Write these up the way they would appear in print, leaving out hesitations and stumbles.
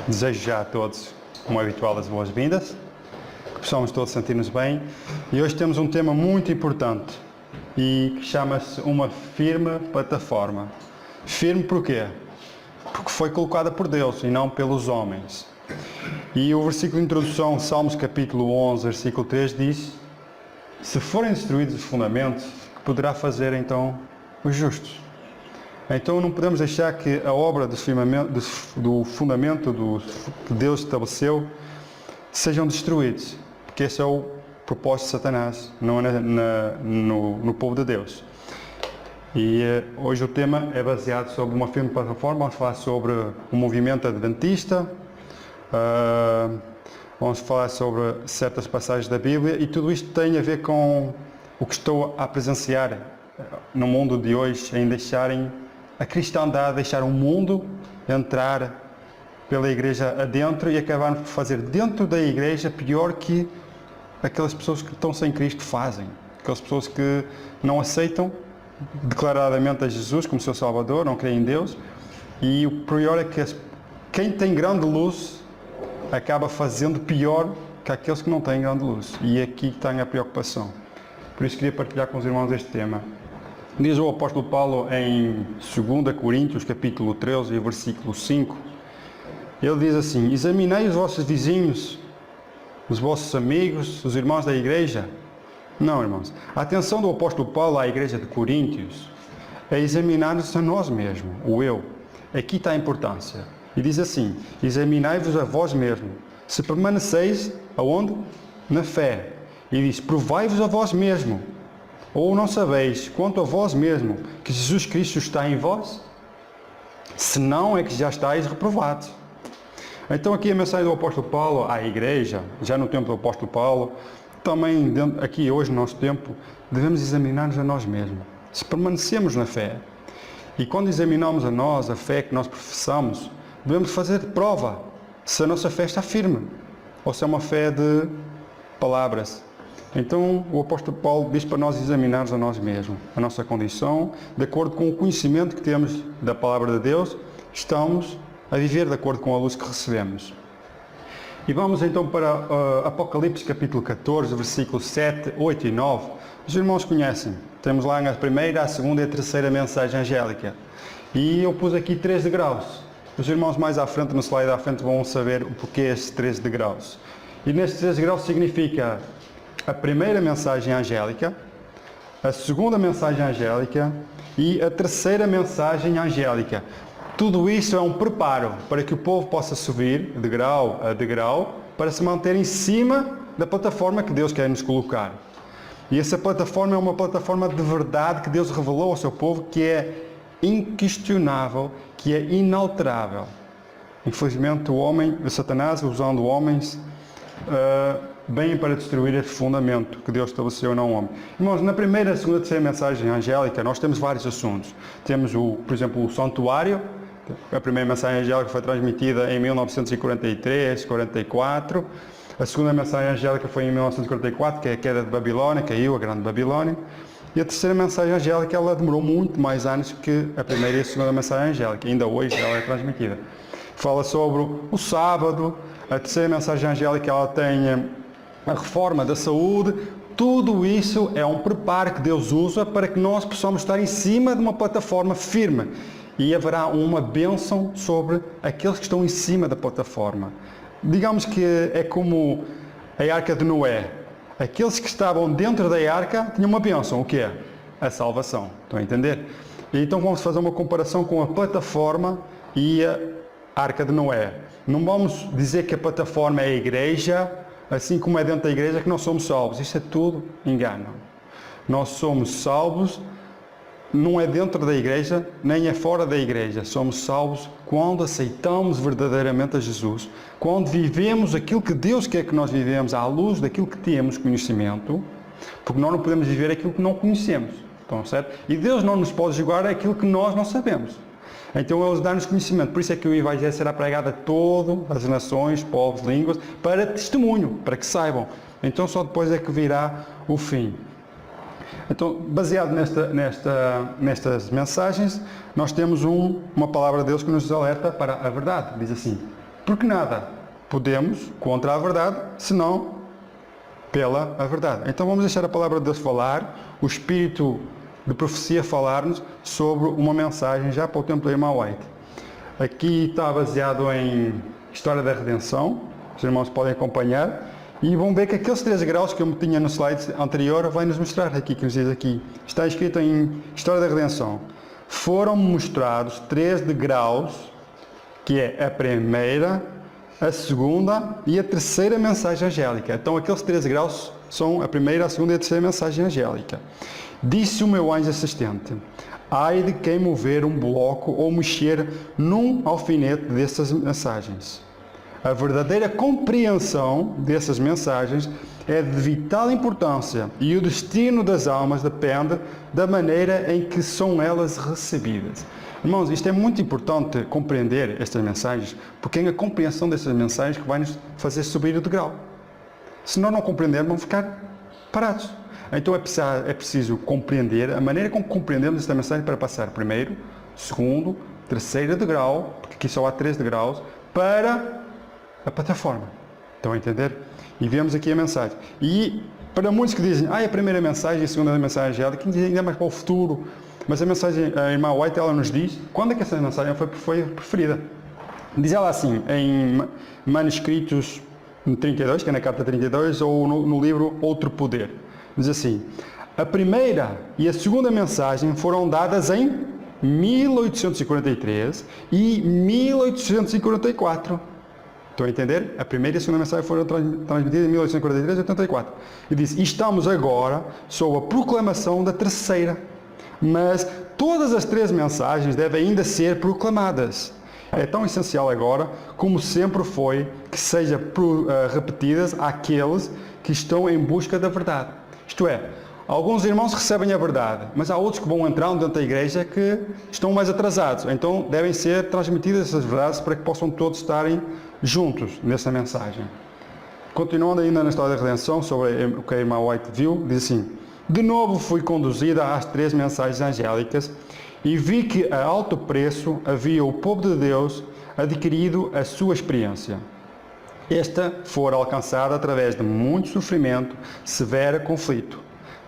Desejo já a todos, como é habitual, as boas-vindas, que possamos todos sentir-nos bem. E hoje temos um tema muito importante e que chama-se uma firme plataforma. Firme porquê? Porque foi colocada por Deus e não pelos homens. E o versículo de introdução, Salmos capítulo 11, versículo 3 diz: se forem destruídos os fundamentos, que poderá fazer então os justos? Então não podemos deixar que a obra do fundamento que Deus estabeleceu sejam destruídos, porque esse é o propósito de Satanás, não é no povo de Deus. E hoje o tema é baseado sobre uma firme plataforma. Vamos falar sobre o movimento adventista, vamos falar sobre certas passagens da Bíblia, e tudo isto tem a ver com o que estou a presenciar no mundo de hoje, em deixarem a cristandade, deixar o mundo entrar pela igreja adentro e acabar por fazer dentro da igreja pior que aquelas pessoas que estão sem Cristo fazem. Aquelas pessoas que não aceitam declaradamente a Jesus como seu Salvador, não creem em Deus. E o pior é que quem tem grande luz acaba fazendo pior que aqueles que não têm grande luz. E aqui está a preocupação. Por isso queria partilhar com os irmãos este tema. Diz o apóstolo Paulo em 2 Coríntios, capítulo 13, versículo 5, ele diz assim: examinei os vossos vizinhos, os vossos amigos, os irmãos da igreja. Não, irmãos. A atenção do apóstolo Paulo à igreja de Coríntios é examinar-nos a nós mesmos, o eu. Aqui está a importância. E diz assim: examinai-vos a vós mesmos, se permaneceis aonde? Na fé. E diz: provai-vos a vós mesmos. Ou não sabeis, quanto a vós mesmo, que Jesus Cristo está em vós? Se não, é que já estáis reprovados. Então aqui a mensagem do apóstolo Paulo à igreja, já no tempo do apóstolo Paulo, também aqui hoje no nosso tempo, devemos examinar-nos a nós mesmos, se permanecemos na fé. E quando examinamos a nós, a fé que nós professamos, devemos fazer prova se a nossa fé está firme, ou se é uma fé de palavras. Então o apóstolo Paulo diz para nós examinarmos a nós mesmos, a nossa condição, de acordo com o conhecimento que temos da palavra de Deus, estamos a viver de acordo com a luz que recebemos. E vamos então para Apocalipse capítulo 14, versículos 7, 8 e 9. Os irmãos conhecem, temos lá a primeira, a segunda e a terceira mensagem angélica. E eu pus aqui 3 degraus. Os irmãos mais à frente, no slide à frente, vão saber o porquê estes 3 degraus. E nestes 3 degraus significa a primeira mensagem angélica, a segunda mensagem angélica e a terceira mensagem angélica. Tudo isso é um preparo para que o povo possa subir de grau a degrau para se manter em cima da plataforma que Deus quer nos colocar. E essa plataforma é uma plataforma de verdade que Deus revelou ao seu povo, que é inquestionável, que é inalterável. Infelizmente o homem, o Satanás, usando homens, bem para destruir esse fundamento que Deus estabeleceu no homem. Irmãos, na primeira, segunda e terceira mensagem angélica, nós temos vários assuntos. Temos, por exemplo, o santuário. A primeira mensagem angélica foi transmitida em 1943, 44. A segunda mensagem angélica foi em 1944, que é a queda de Babilônia, caiu a grande Babilônia. E a terceira mensagem angélica, ela demorou muito mais anos que a primeira e a segunda mensagem angélica. Ainda hoje ela é transmitida. Fala sobre o sábado. A terceira mensagem angélica, ela tem a reforma da saúde. Tudo isso é um preparo que Deus usa para que nós possamos estar em cima de uma plataforma firme. E haverá uma bênção sobre aqueles que estão em cima da plataforma. Digamos que é como a arca de Noé. Aqueles que estavam dentro da arca tinham uma bênção. O que é? A salvação. Estão a entender? E então vamos fazer uma comparação com a plataforma e a arca de Noé. Não vamos dizer que a plataforma é a igreja, assim como é dentro da igreja que nós somos salvos. Isso é tudo engano. Nós somos salvos, não é dentro da igreja, nem é fora da igreja. Somos salvos quando aceitamos verdadeiramente a Jesus, quando vivemos aquilo que Deus quer que nós vivemos à luz daquilo que temos conhecimento, porque nós não podemos viver aquilo que não conhecemos. Então, certo? E Deus não nos pode julgar aquilo que nós não sabemos. Então Ele dá-nos conhecimento. Por isso é que o Evangelho será pregado a todas as nações, povos, línguas, para testemunho, para que saibam. Então só depois é que virá o fim. Então, baseado nestas mensagens, nós temos uma palavra de Deus que nos alerta para a verdade. Diz assim: Porque nada podemos contra a verdade, senão pela a verdade. Então vamos deixar a palavra de Deus falar, o Espírito de profecia falar-nos sobre uma mensagem já para o tempo da irmã White. Aqui está baseado em História da Redenção, os irmãos podem acompanhar, e vão ver que aqueles 3 graus que eu tinha no slide anterior vai nos mostrar aqui, que nos diz aqui, está escrito em História da Redenção. Foram mostrados 3 degraus, que é a primeira, a segunda e a terceira mensagem angélica. Então aqueles 3 graus são a primeira, a segunda e a terceira mensagem angélica. Disse o meu anjo assistente: ai de quem mover um bloco ou mexer num alfinete dessas mensagens. A verdadeira compreensão dessas mensagens é de vital importância e o destino das almas depende da maneira em que são elas recebidas. Irmãos, isto é muito importante compreender estas mensagens, porque é a compreensão dessas mensagens que vai nos fazer subir o degrau. Se nós não compreendermos, vamos ficar parados. Então é preciso compreender a maneira como compreendemos esta mensagem para passar primeiro, segundo, terceiro degrau, porque aqui só há 3 degraus, para a plataforma. Estão a entender? E vemos aqui a mensagem. E para muitos que dizem, a primeira mensagem e a segunda mensagem angélica, que ainda mais para o futuro, mas a mensagem, a irmã White, ela nos diz quando é que essa mensagem foi preferida. Diz ela assim, em manuscritos 32, que é na carta 32, ou no livro Outro Poder. Diz assim: a primeira e a segunda mensagem foram dadas em 1843 e 1844. Estão a entender? A primeira e a segunda mensagem foram transmitidas em 1843 e 84. E diz: estamos agora sob a proclamação da terceira. Mas todas as 3 mensagens devem ainda ser proclamadas. É tão essencial agora, como sempre foi, que sejam repetidas àqueles que estão em busca da verdade. Isto é, alguns irmãos recebem a verdade, mas há outros que vão entrar dentro da igreja que estão mais atrasados. Então devem ser transmitidas essas verdades para que possam todos estarem juntos nessa mensagem. Continuando ainda na história da redenção, sobre o que a irmã White viu, diz assim: de novo fui conduzida às 3 mensagens angélicas e vi que a alto preço havia o povo de Deus adquirido a sua experiência. Esta fora alcançada através de muito sofrimento, severo conflito.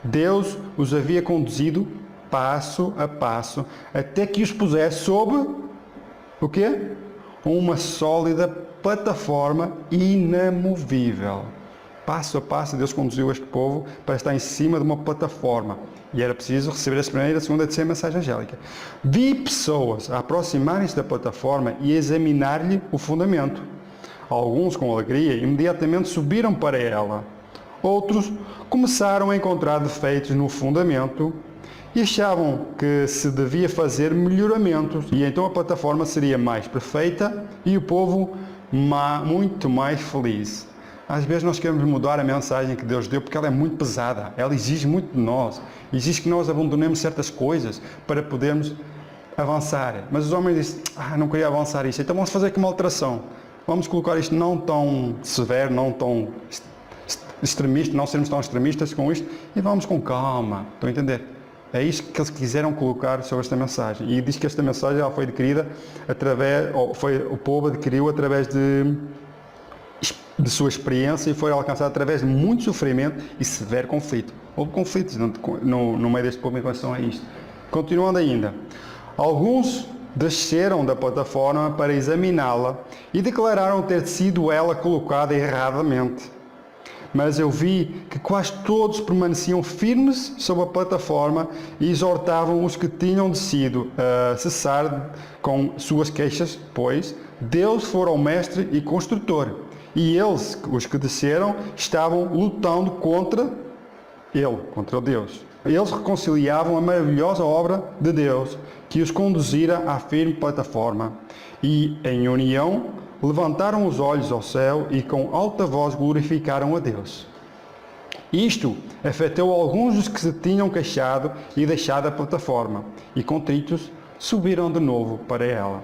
Deus os havia conduzido passo a passo até que os pusesse sob o quê? Uma sólida plataforma inamovível. Passo a passo Deus conduziu este povo para estar em cima de uma plataforma. E era preciso receber a primeira, a segunda e a terceira mensagem angélica. Vi pessoas aproximarem-se da plataforma e examinar-lhe o fundamento. Alguns, com alegria, imediatamente subiram para ela. Outros começaram a encontrar defeitos no fundamento e achavam que se devia fazer melhoramentos. E então a plataforma seria mais perfeita e o povo muito mais feliz. Às vezes nós queremos mudar a mensagem que Deus deu porque ela é muito pesada. Ela exige muito de nós. Exige que nós abandonemos certas coisas para podermos avançar. Mas os homens dizem, não queria avançar isto. Então vamos fazer aqui uma alteração. Vamos colocar isto não tão severo, não tão extremista, não sermos tão extremistas com isto. E vamos com calma. Estão a entender? É isto que eles quiseram colocar sobre esta mensagem. E diz que esta mensagem ela foi adquirida o povo adquiriu através de sua experiência e foi alcançada através de muito sofrimento e severo conflito. Houve conflitos no meio deste povo em relação a isto. Continuando ainda. Alguns desceram da plataforma para examiná-la e declararam ter sido ela colocada erradamente. Mas eu vi que quase todos permaneciam firmes sobre a plataforma e exortavam os que tinham decidido a cessar com suas queixas, pois Deus fora o mestre e construtor. E eles, os que desceram, estavam lutando contra Deus. Eles reconciliavam a maravilhosa obra de Deus, que os conduzira à firme plataforma. E, em união, levantaram os olhos ao céu e com alta voz glorificaram a Deus. Isto afetou alguns dos que se tinham queixado e deixado a plataforma, e contritos subiram de novo para ela.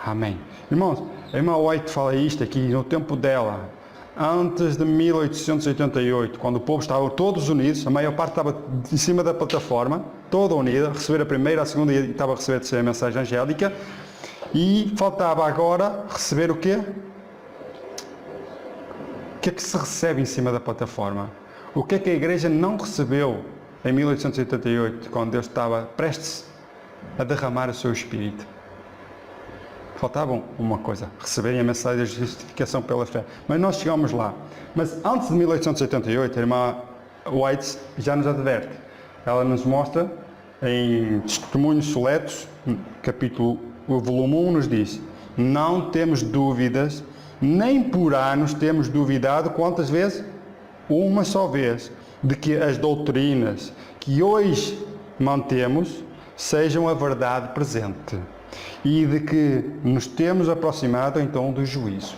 Amém. Irmãos, a irmã White fala isto aqui no tempo dela, antes de 1888, quando o povo estava todos unidos, a maior parte estava em cima da plataforma, toda unida, a receber a primeira, a segunda e estava a receber a terceira mensagem angélica, e faltava agora receber o quê? que é que se recebe em cima da plataforma? O que é que a igreja não recebeu em 1888, quando Deus estava prestes a derramar o seu Espírito? Faltava uma coisa, receberem a mensagem da justificação pela fé. Mas nós chegamos lá. Mas antes de 1888, a irmã White já nos adverte. Ela nos mostra em Testemunhos Seletos, o volume 1 nos diz: não temos dúvidas, nem por anos temos duvidado, quantas vezes? Uma só vez, de que as doutrinas que hoje mantemos sejam a verdade presente e de que nos temos aproximado então do juízo.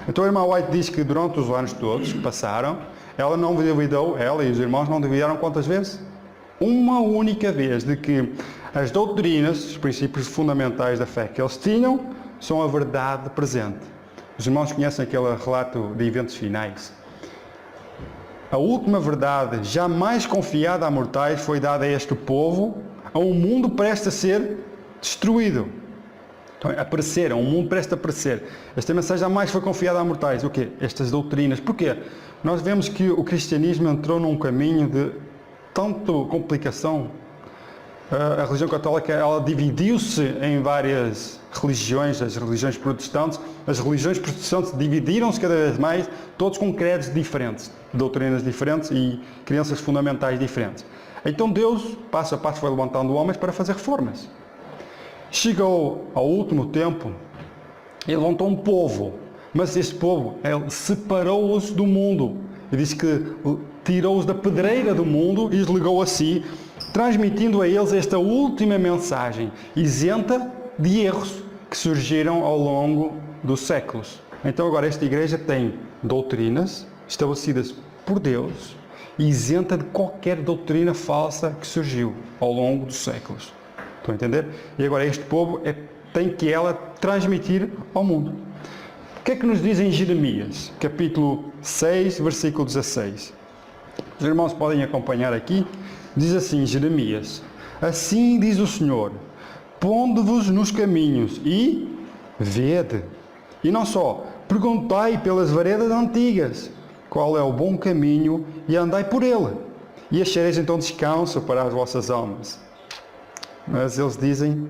Então a irmã White diz que durante os anos todos que passaram, ela não duvidou, ela e os irmãos não duvidaram quantas vezes? Uma única vez, de que as doutrinas, os princípios fundamentais da fé que eles tinham, são a verdade presente. Os irmãos conhecem aquele relato de eventos finais. A última verdade, jamais confiada a mortais, foi dada a este povo, a um mundo prestes a ser destruído. Então, apareceram, um mundo prestes a aparecer. Esta mensagem jamais foi confiada a mortais. O quê? Estas doutrinas. Porquê? Nós vemos que o cristianismo entrou num caminho de tanto complicação. A religião católica, ela dividiu-se em várias religiões, as religiões protestantes. As religiões protestantes dividiram-se cada vez mais, todos com credos diferentes, doutrinas diferentes e crenças fundamentais diferentes. Então Deus, passo a passo, foi levantando homens para fazer reformas. Chegou ao último tempo, ele levantou um povo, mas este povo, ele separou-os do mundo. Ele diz que tirou-os da pedreira do mundo e os ligou a si, transmitindo a eles esta última mensagem, isenta de erros que surgiram ao longo dos séculos. Então agora esta igreja tem doutrinas estabelecidas por Deus, isenta de qualquer doutrina falsa que surgiu ao longo dos séculos. Estão a entender? E agora este povo tem que ela transmitir ao mundo. O que é que nos diz em Jeremias, capítulo 6, versículo 16? Os irmãos podem acompanhar aqui. Diz assim, Jeremias: assim diz o Senhor, pondo-vos nos caminhos e vede. E não só, perguntai pelas veredas antigas, qual é o bom caminho, e andai por ele, e achareis então descanso para as vossas almas. Mas eles dizem,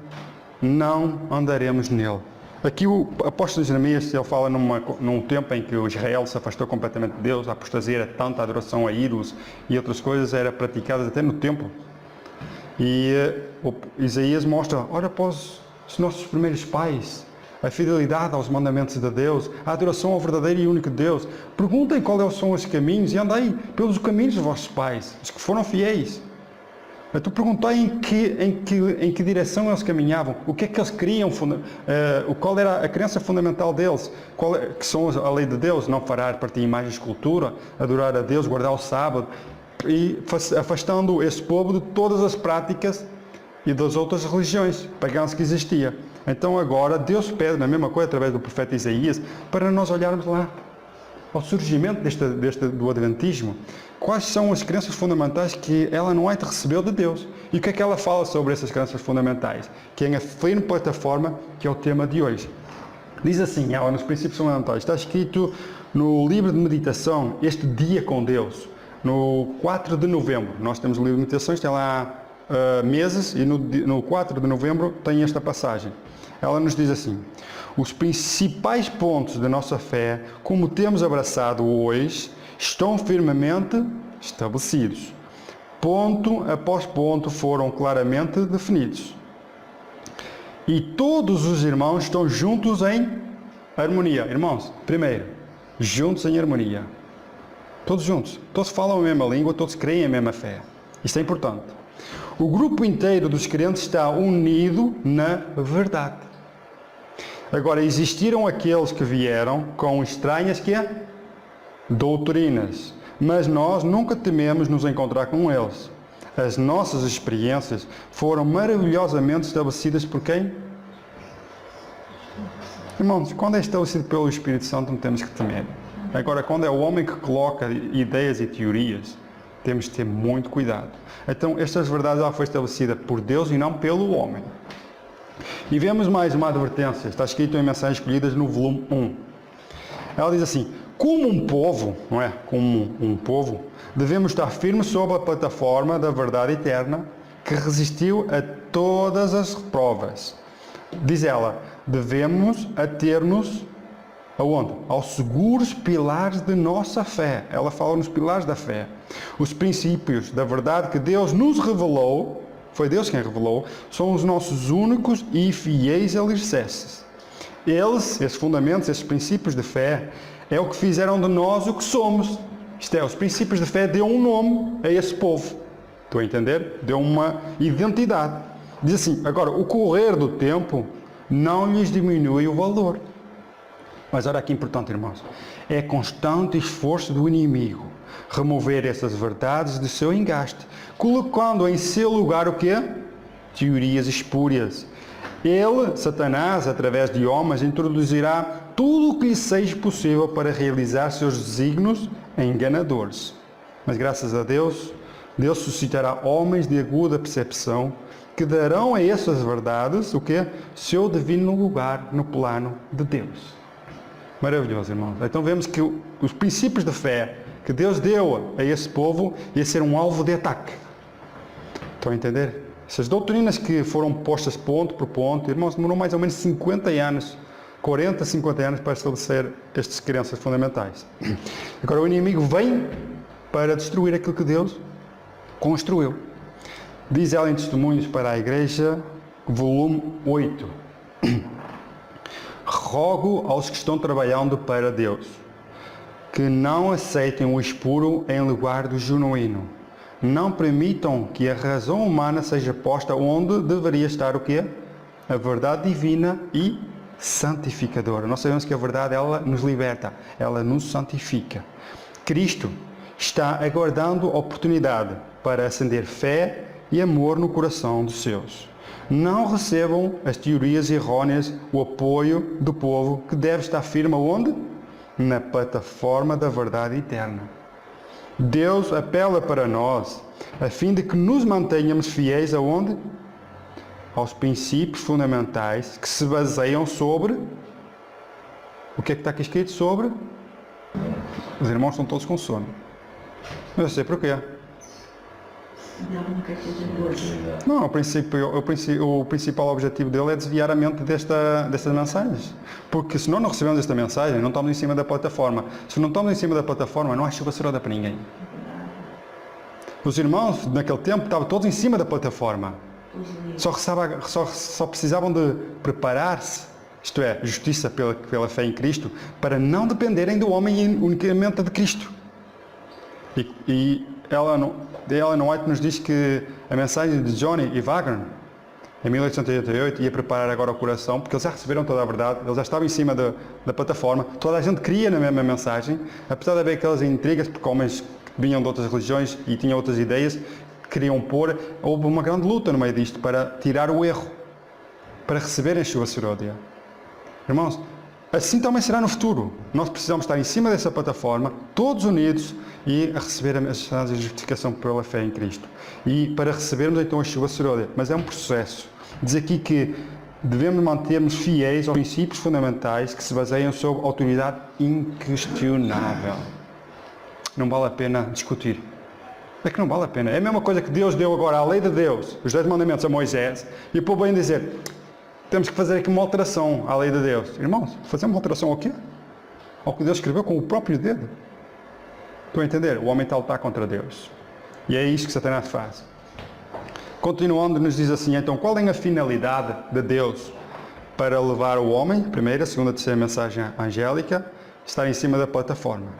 não andaremos nele. Aqui o apóstolo Jeremias, ele fala num tempo em que o Israel se afastou completamente de Deus, a apostasia era tanta, a adoração a ídolos e outras coisas era praticadas até no templo. E Isaías mostra, ora após os nossos primeiros pais, a fidelidade aos mandamentos de Deus, a adoração ao verdadeiro e único Deus. Perguntem quais são os caminhos e andai pelos caminhos dos vossos pais, os que foram fiéis. Tu perguntai em que direção eles caminhavam, o que é que eles queriam, qual era a crença fundamental deles, que são a lei de Deus, não farás para ti imagem de escultura, adorar a Deus, guardar o sábado, e afastando esse povo de todas as práticas e das outras religiões pagãs que existiam. Então agora Deus pede a mesma coisa através do profeta Isaías, para nós olharmos lá, ao surgimento do Adventismo, quais são as crenças fundamentais que ela não recebeu de Deus. E o que é que ela fala sobre essas crenças fundamentais? Que é a firme plataforma, que é o tema de hoje. Diz assim, ela nos princípios fundamentais, está escrito no livro de meditação, este dia com Deus, no 4 de novembro. Nós temos o livro de meditações, tem lá meses, e no 4 de novembro tem esta passagem. Ela nos diz assim, os principais pontos da nossa fé, como temos abraçado hoje, estão firmemente estabelecidos. Ponto após ponto foram claramente definidos. E todos os irmãos estão juntos em harmonia. Irmãos, primeiro, juntos em harmonia. Todos juntos. Todos falam a mesma língua, todos creem a mesma fé. Isto é importante. O grupo inteiro dos crentes está unido na verdade. Agora, existiram aqueles que vieram com estranhas doutrinas, mas nós nunca tememos nos encontrar com eles. As nossas experiências foram maravilhosamente estabelecidas por quem? Irmãos, quando é estabelecido pelo Espírito Santo, não temos que temer. Agora, quando é o homem que coloca ideias e teorias, temos que ter muito cuidado. Então, estas verdades já foi estabelecida por Deus e não pelo homem. E vemos mais uma advertência, está escrito em Mensagens Escolhidas no volume 1. Ela diz assim, Como um povo, não é? Como um povo, devemos estar firmes sobre a plataforma da verdade eterna que resistiu a todas as provas. Diz ela, devemos ater-nos aonde? Aos seguros pilares de nossa fé. Ela fala nos pilares da fé. Os princípios da verdade que Deus nos revelou, foi Deus quem revelou, são os nossos únicos e fiéis alicerces. Eles, esses fundamentos, esses princípios de fé, é o que fizeram de nós o que somos. Isto é, os princípios de fé deu um nome a esse povo. Estão a entender? Deu uma identidade. Diz assim, agora, o correr do tempo não lhes diminui o valor. Mas olha que importante, irmãos. É constante esforço do inimigo remover essas verdades do seu engaste, colocando em seu lugar o quê? Teorias espúrias. Ele, Satanás, através de homens, introduzirá tudo o que lhe seja possível para realizar seus desígnios enganadores. Mas graças a Deus, Deus suscitará homens de aguda percepção que darão a essas verdades o quê? Seu divino lugar no plano de Deus. Maravilhoso, irmãos. Então vemos que os princípios de fé que Deus deu a esse povo ia ser um alvo de ataque. Estão a entender? Essas doutrinas que foram postas ponto por ponto, irmãos, demorou mais ou menos 50 anos, 40, 50 anos para estabelecer estas crenças fundamentais. Agora o inimigo vem para destruir aquilo que Deus construiu. Diz ela em Testemunhos para a Igreja, volume 8. Rogo aos que estão trabalhando para Deus, que não aceitem o espuro em lugar do genuíno. Não permitam que a razão humana seja posta onde deveria estar o quê? A verdade divina e santificadora. Nós sabemos que a verdade, ela nos liberta, ela nos santifica. Cristo está aguardando a oportunidade para acender fé e amor no coração dos seus. Não recebam as teorias errôneas, o apoio do povo que deve estar firme onde? Na plataforma da verdade eterna. Deus apela para nós, a fim de que nos mantenhamos fiéis aonde? Aos princípios fundamentais que se baseiam sobre... O que é que está aqui escrito sobre? Os irmãos estão todos com sono. Mas eu sei porquê. Não, o principal objetivo dele é desviar a mente destas mensagens. Porque se nós não recebemos esta mensagem, não estamos em cima da plataforma. Se não estamos em cima da plataforma, não há chuva serada para ninguém. Os irmãos, naquele tempo, estavam todos em cima da plataforma. Só precisavam de preparar-se, isto é, justiça pela fé em Cristo, para não dependerem do homem e unicamente de Cristo. E Ellen White nos diz que a mensagem de Johnny e Wagner, em 1888, ia preparar agora o coração, porque eles já receberam toda a verdade, eles já estavam em cima da plataforma, toda a gente cria na mesma mensagem, apesar de haver aquelas intrigas, porque homens que vinham de outras religiões e tinham outras ideias, queriam pôr, houve uma grande luta no meio disto, para tirar o erro, para receberem a sua seródia. Irmãos, assim também será no futuro. Nós precisamos estar em cima dessa plataforma, todos unidos, e a receber a mensagem de justificação pela fé em Cristo. E para recebermos então a chuva seródia. Mas é um processo. Diz aqui que devemos manter-nos fiéis aos princípios fundamentais que se baseiam sobre autoridade inquestionável. Não vale a pena discutir. É que não vale a pena. É a mesma coisa que Deus deu agora à lei de Deus, os 10 mandamentos a Moisés, e o povo vem dizer, temos que fazer aqui uma alteração à lei de Deus. Irmãos, fazer uma alteração ao quê? Ao que Deus escreveu com o próprio dedo. Estão a entender? O homem está a lutar contra Deus. E é isto que Satanás faz. Continuando, nos diz assim, então, qual é a finalidade de Deus para levar o homem, primeira, segunda, terceira mensagem angélica, estar em cima da plataforma?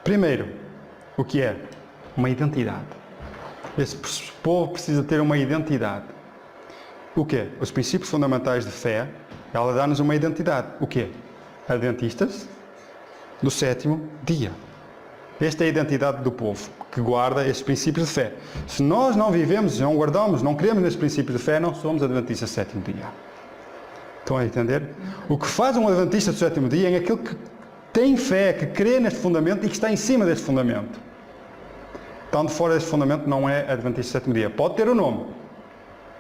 Primeiro, o que é? Uma identidade. Esse povo precisa ter uma identidade. O quê? Os princípios fundamentais de fé, ela dá-nos uma identidade. O quê? Adventistas do sétimo dia. Esta é a identidade do povo, que guarda estes princípios de fé. Se nós não vivemos, não guardamos, não cremos nestes princípios de fé, não somos adventistas do sétimo dia. Estão a entender? O que faz um adventista do sétimo dia é aquele que tem fé, que crê neste fundamento e que está em cima deste fundamento. Estando fora deste fundamento não é adventista do sétimo dia. Pode ter o nome,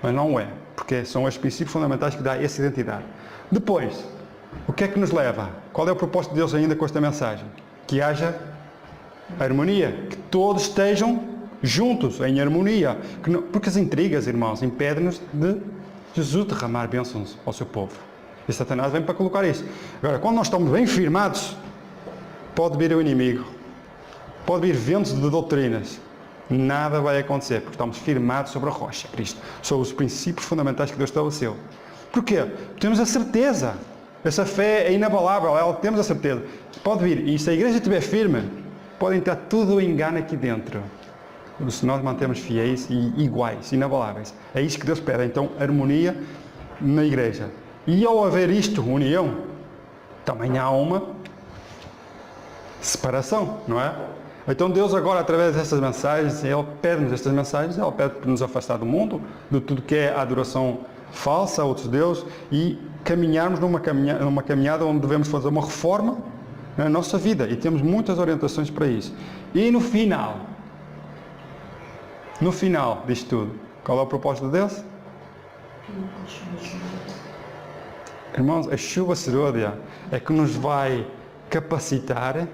mas não é, porque são os princípios fundamentais que dão essa identidade. Depois, o que é que nos leva? Qual é o propósito de Deus ainda com esta mensagem? que haja harmonia, que todos estejam juntos, em harmonia. Porque as intrigas, irmãos, impedem-nos de Jesus derramar bênçãos ao seu povo. E Satanás vem para colocar isso. Agora, quando nós estamos bem firmados, pode vir o inimigo, pode vir ventos de doutrinas, nada vai acontecer, porque estamos firmados sobre a rocha, Cristo, sobre os princípios fundamentais que Deus estabeleceu. Porquê? Temos a certeza. Essa fé é inabalável, temos a certeza. Pode vir, e se a igreja estiver firme, pode entrar tudo o engano aqui dentro. Se nós mantemos fiéis e iguais, inabaláveis. É isso que Deus pede. Então, harmonia na igreja. E ao haver isto, união, também há uma separação, não é? Então Deus agora, através dessas mensagens, Ele pede-nos estas mensagens, Ele pede para nos afastar do mundo, de tudo que é adoração falsa a outros deuses, e caminharmos numa caminhada onde devemos fazer uma reforma na nossa vida. E temos muitas orientações para isso. E no final disto tudo, qual é o propósito de Deus? Irmãos, a chuva serôdia é que nos vai capacitar,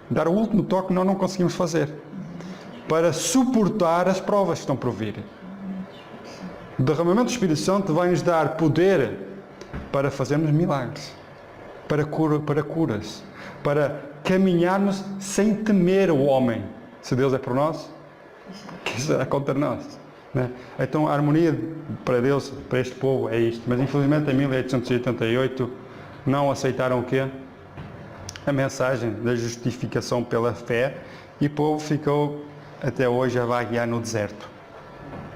dar o último toque que nós não conseguimos fazer, para suportar as provas que estão por vir. O derramamento do Espírito Santo vai nos dar poder para fazermos milagres, para curas, para caminharmos sem temer o homem. Se Deus é por nós, quem será contra nós? Né? Então a harmonia para Deus, para este povo é isto. Mas infelizmente em 1888 não aceitaram o quê? A mensagem da justificação pela fé, e o povo ficou até hoje a vaguear no deserto.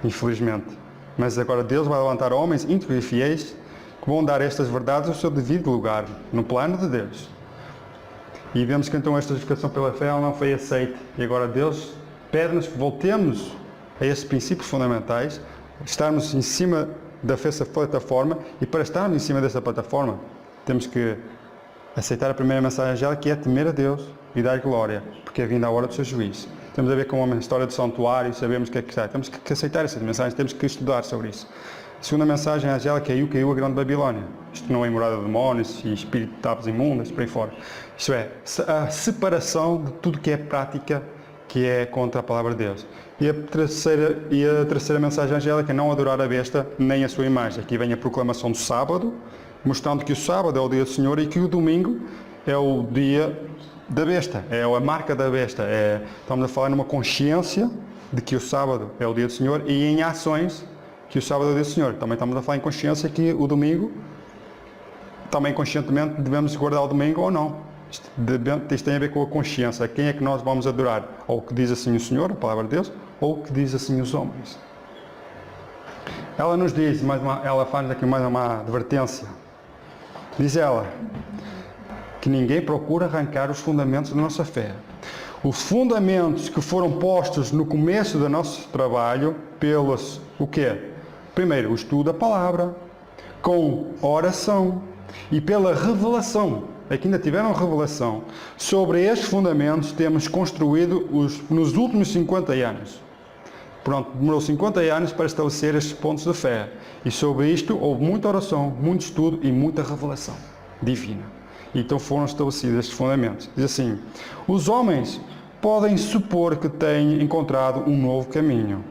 Infelizmente. Mas agora Deus vai levantar homens íntegros e fiéis que vão dar estas verdades ao seu devido lugar, no plano de Deus. E vemos que então esta justificação pela fé ela não foi aceita. E agora Deus pede-nos que voltemos a esses princípios fundamentais, estarmos em cima dessa plataforma, e para estarmos em cima dessa plataforma temos que aceitar a primeira mensagem angélica, que é temer a Deus e dar glória, porque é vinda a hora do seu juízo. Temos a ver com a história do santuário, sabemos o que é que está. Temos que aceitar essas mensagens, temos que estudar sobre isso. A segunda mensagem angélica, caiu a grande Babilónia. Isto não é morada de demónios e espírito de tapas imundas, por aí fora. Isto é, a separação de tudo que é prática, que é contra a palavra de Deus. E a terceira mensagem angélica, não adorar a besta nem a sua imagem. Aqui vem a proclamação do sábado, mostrando que o sábado é o dia do Senhor e que o domingo é o dia da besta, é a marca da besta. Estamos a falar numa consciência de que o sábado é o dia do Senhor, e em ações que o sábado é o dia do Senhor. Também estamos a falar em consciência que o domingo, também conscientemente, devemos guardar o domingo ou não. Isto tem a ver com a consciência. Quem é que nós vamos adorar? Ou o que diz assim o Senhor, a palavra de Deus, ou o que diz assim os homens. Ela nos diz, ela faz aqui mais uma advertência. Diz ela que ninguém procura arrancar os fundamentos da nossa fé. Os fundamentos que foram postos no começo do nosso trabalho pelos, o quê? Primeiro, o estudo da palavra, com oração e pela revelação. Aqui ainda tiveram revelação. Sobre estes fundamentos temos construído nos últimos 50 anos. Pronto, demorou 50 anos para estabelecer estes pontos de fé. E sobre isto houve muita oração, muito estudo e muita revelação divina. Então foram estabelecidos estes fundamentos. Diz assim: os homens podem supor que têm encontrado um novo caminho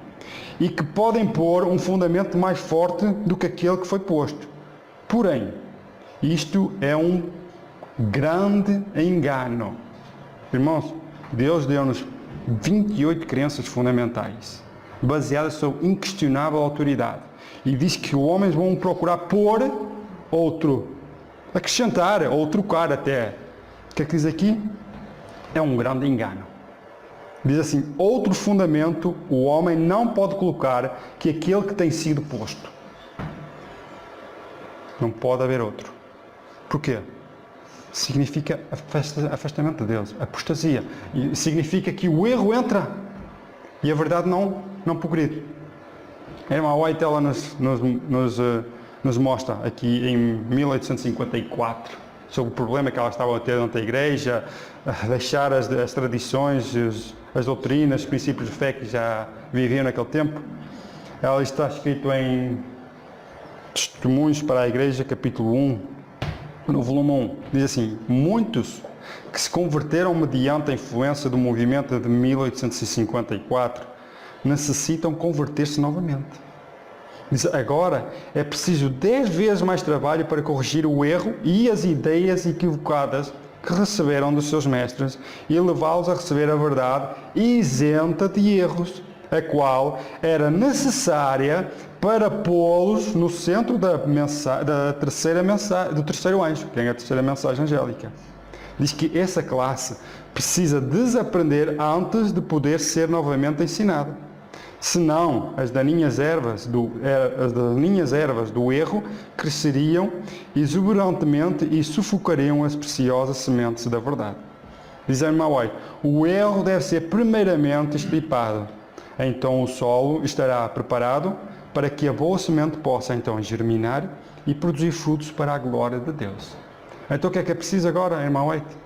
e que podem pôr um fundamento mais forte do que aquele que foi posto. Porém, isto é um grande engano. Irmãos, Deus deu-nos 28 crenças fundamentais, baseadas sobre inquestionável autoridade. E diz que os homens vão procurar pôr outro, acrescentar ou trocar até. O que é que diz aqui? É um grande engano. Diz assim: outro fundamento o homem não pode colocar que aquele que tem sido posto. Não pode haver outro. Porquê? Significa afastamento de Deus, apostasia. E significa que o erro entra e a verdade não progride. A irmã White, ela nos mostra aqui em 1854 sobre o problema que ela estava a ter dentro da igreja, a deixar as tradições, as doutrinas, os princípios de fé que já viviam naquele tempo. Ela está escrito em Testemunhos para a Igreja, capítulo 1, no volume 1. Diz assim: muitos que se converteram mediante a influência do movimento de 1854, necessitam converter-se novamente. Diz, agora é preciso 10 vezes mais trabalho para corrigir o erro e as ideias equivocadas que receberam dos seus mestres e levá-los a receber a verdade isenta de erros, a qual era necessária para pô-los no centro do terceiro anjo, que é a terceira mensagem angélica. Diz que essa classe precisa desaprender antes de poder ser novamente ensinada. Senão, as daninhas ervas do erro cresceriam exuberantemente e sufocariam as preciosas sementes da verdade. Diz a irmã White, o erro deve ser primeiramente estripado. Então o solo estará preparado para que a boa semente possa então germinar e produzir frutos para a glória de Deus. Então o que é preciso agora, irmã White?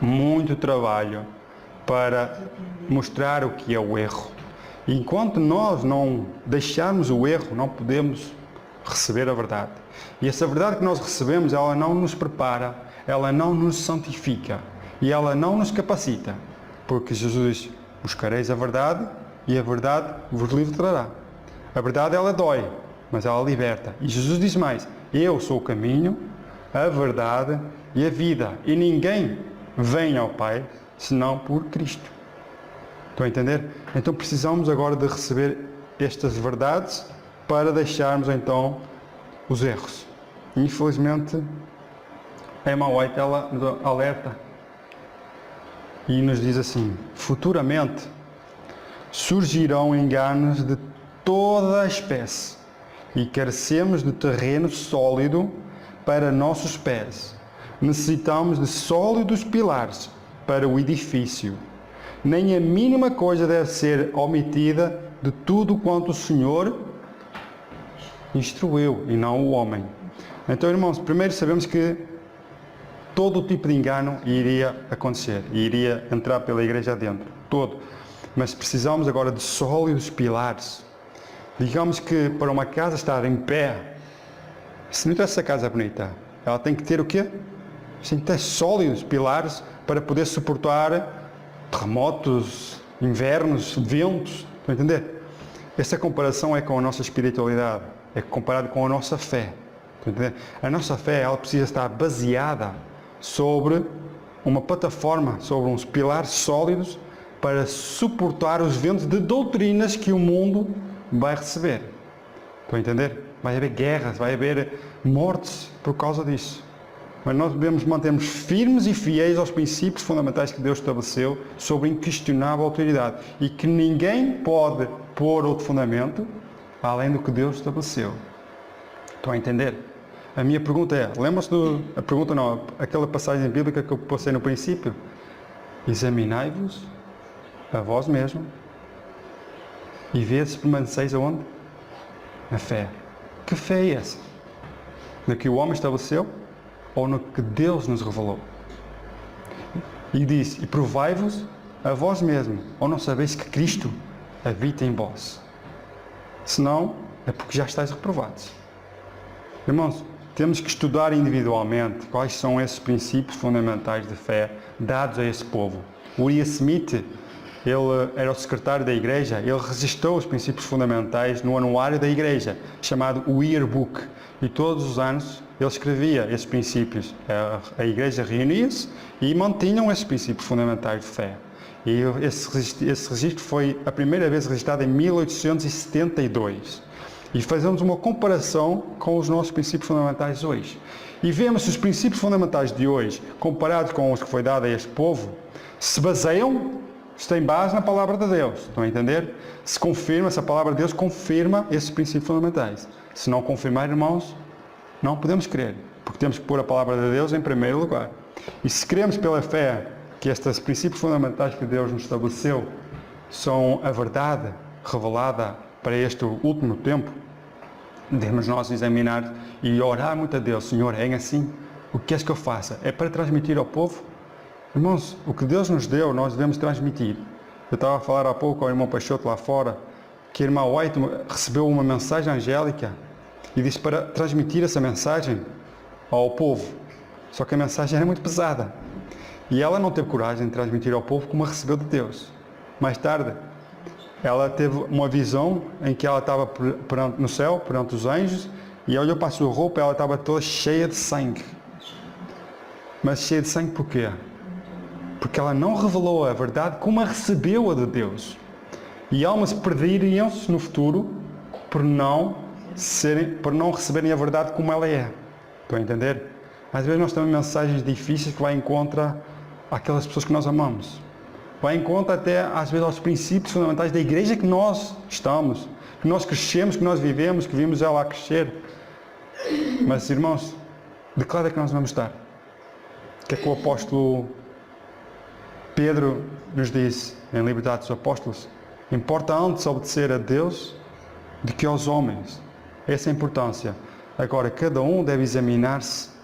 Muito trabalho para mostrar o que é o erro. E enquanto nós não deixarmos o erro, não podemos receber a verdade. E essa verdade que nós recebemos, ela não nos prepara, ela não nos santifica e ela não nos capacita. Porque Jesus diz, buscareis a verdade e a verdade vos libertará. A verdade ela dói, mas ela liberta. E Jesus diz mais, eu sou o caminho, a verdade e a vida. E ninguém vem ao Pai senão por Cristo. Estão a entender? Então precisamos agora de receber estas verdades para deixarmos então os erros. Infelizmente, a Emma White ela nos alerta e nos diz assim, futuramente surgirão enganos de toda a espécie e carecemos de terreno sólido para nossos pés. Necessitamos de sólidos pilares para o edifício. Nem a mínima coisa deve ser omitida de tudo quanto o Senhor instruiu, e não o homem. Então, irmãos, primeiro sabemos que todo tipo de engano iria acontecer, iria entrar pela igreja adentro, todo. Mas precisamos agora de sólidos pilares. Digamos que para uma casa estar em pé, se não tem essa casa bonita, ela tem que ter o quê? Tem que ter sólidos pilares para poder suportar terremotos, invernos, ventos. Estão a entender? Essa comparação é com a nossa espiritualidade, é comparado com a nossa fé. Estão a entender? A nossa fé, ela precisa estar baseada sobre uma plataforma, sobre uns pilares sólidos para suportar os ventos de doutrinas que o mundo vai receber. Estão a entender? Vai haver guerras, vai haver mortes por causa disso. Mas nós devemos manter-nos firmes e fiéis aos princípios fundamentais que Deus estabeleceu sobre inquestionável autoridade e que ninguém pode pôr outro fundamento além do que Deus estabeleceu. Estão a entender? A minha pergunta é, lembra-se aquela passagem bíblica que eu passei no princípio? Examinai-vos a vós mesmo e vede se permaneceis aonde? Na fé. Que fé é essa? Na que o homem estabeleceu? Ou no que Deus nos revelou? E disse, e provai-vos a vós mesmo, ou não sabeis que Cristo habita em vós? Senão, é porque já estáis reprovados. Irmãos, temos que estudar individualmente quais são esses princípios fundamentais de fé dados a esse povo. Uriah Smith, ele era o secretário da igreja, ele registrou os princípios fundamentais no anuário da igreja, chamado o Yearbook, e todos os anos ele escrevia esses princípios. A igreja reunia-se e mantinham esses princípios fundamentais de fé. E esse registro foi a primeira vez registrado em 1872. E fazemos uma comparação com os nossos princípios fundamentais hoje. E vemos se os princípios fundamentais de hoje, comparados com os que foi dado a este povo, se baseiam, se têm base na palavra de Deus. Estão a entender? Se confirma, se a palavra de Deus confirma esses princípios fundamentais. Se não confirmar, irmãos, não podemos crer, porque temos que pôr a palavra de Deus em primeiro lugar. E se cremos pela fé que estes princípios fundamentais que Deus nos estabeleceu são a verdade revelada para este último tempo, devemos nós examinar e orar muito a Deus. Senhor, é assim? O que queres que eu faça? É para transmitir ao povo? Irmãos, o que Deus nos deu, nós devemos transmitir. Eu estava a falar há pouco ao irmão Peixoto lá fora, que a irmã White recebeu uma mensagem angélica e disse para transmitir essa mensagem ao povo. Só que a mensagem era muito pesada. E ela não teve coragem de transmitir ao povo como a recebeu de Deus. Mais tarde, ela teve uma visão em que ela estava no céu, perante os anjos, e olhou para a sua roupa e ela estava toda cheia de sangue. Mas cheia de sangue porquê? Porque ela não revelou a verdade como a recebeu a de Deus. E almas perderiam-se no futuro por não receberem a verdade como ela é. Estão a entender? Às vezes nós temos mensagens difíceis que vai em contra aquelas pessoas que nós amamos. Vai em contra até, às vezes, aos princípios fundamentais da igreja que nós estamos, que nós crescemos, que nós vivemos, que vimos ela a crescer. Mas, irmãos, de que lado é que nós vamos estar? O que é que o apóstolo Pedro nos disse em Liberdade dos Apóstolos? Importa antes obedecer a Deus do que aos homens. Essa é a importância. Agora, cada um deve examinar-se.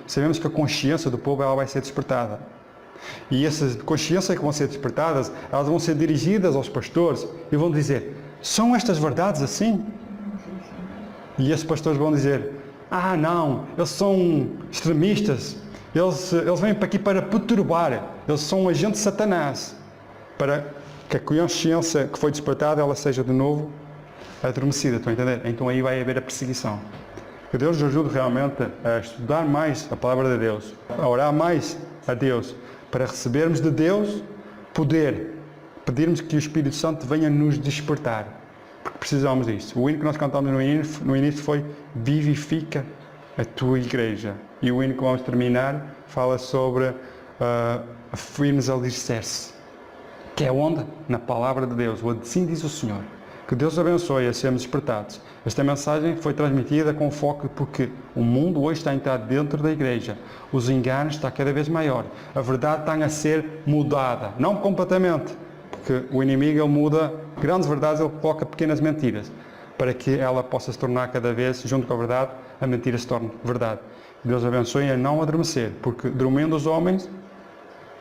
Sabemos que a consciência do povo ela vai ser despertada. E essas consciências que vão ser despertadas, elas vão ser dirigidas aos pastores e vão dizer, são estas verdades assim? E esses pastores vão dizer, não, eles são extremistas, eles vêm para aqui para perturbar, eles são um agente de Satanás, para que a consciência que foi despertada, ela seja de novo adormecida, estão a entender? Então aí vai haver a perseguição. Que Deus nos ajude realmente a estudar mais a palavra de Deus, a orar mais a Deus, para recebermos de Deus poder, pedirmos que o Espírito Santo venha nos despertar, porque precisamos disso. O hino que nós cantamos no início foi Vivifica a tua igreja. E o hino que vamos terminar fala sobre a firmes alicerce, que é onde? Na palavra de Deus. Assim diz o Senhor. Que Deus abençoe a sermos despertados. Esta mensagem foi transmitida com foco porque o mundo hoje está a entrar dentro da igreja. Os enganos estão cada vez maior. A verdade está a ser mudada. Não completamente, porque o inimigo ele muda grandes verdades, ele coloca pequenas mentiras, para que ela possa se tornar cada vez, junto com a verdade, a mentira se torne verdade. Deus abençoe a não adormecer, porque dormindo os homens,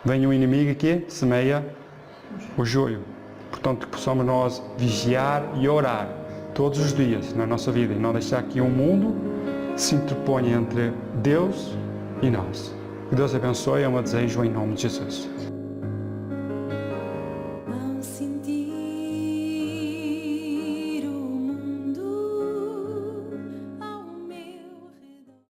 vem o inimigo que semeia o joio. Portanto, que possamos nós vigiar e orar todos os dias na nossa vida e não deixar que o mundo se interponha entre Deus e nós. Que Deus abençoe, é o meu desejo em nome de Jesus.